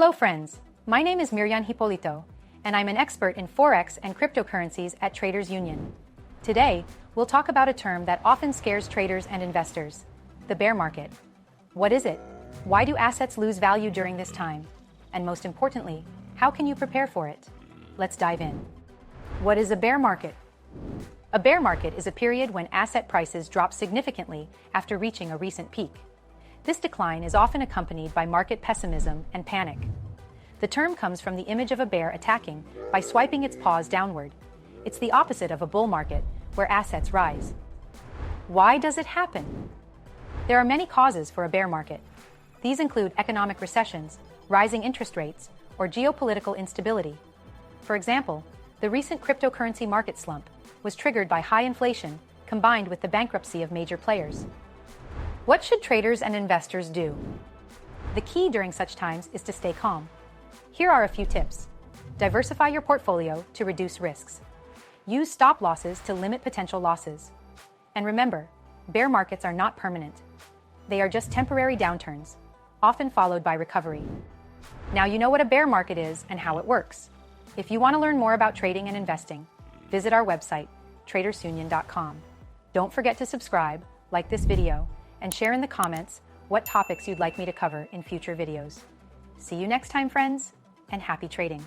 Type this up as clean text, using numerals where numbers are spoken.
Hello friends, my name is Miriam Hipolito, and I'm an expert in Forex and cryptocurrencies at Traders Union. Today, we'll talk about a term that often scares traders and investors, the bear market. What is it? Why do assets lose value during this time? And most importantly, how can you prepare for it? Let's dive in. What is a bear market? A bear market is a period when asset prices drop significantly after reaching a recent peak. This decline is often accompanied by market pessimism and panic. The term comes from the image of a bear attacking by swiping its paws downward. It's the opposite of a bull market, where assets rise. Why does it happen? There are many causes for a bear market. These include economic recessions, rising interest rates, or geopolitical instability. For example, the recent cryptocurrency market slump was triggered by high inflation combined with the bankruptcy of major players. What should traders and investors do? The key during such times is to stay calm. Here are a few tips. Diversify your portfolio to reduce risks. Use stop losses to limit potential losses. And remember, bear markets are not permanent. They are just temporary downturns, often followed by recovery. Now you know what a bear market is and how it works. If you want to learn more about trading and investing, visit our website, tradersunion.com. Don't forget to subscribe, like this video, and share in the comments what topics you'd like me to cover in future videos. See you next time, friends, and happy trading.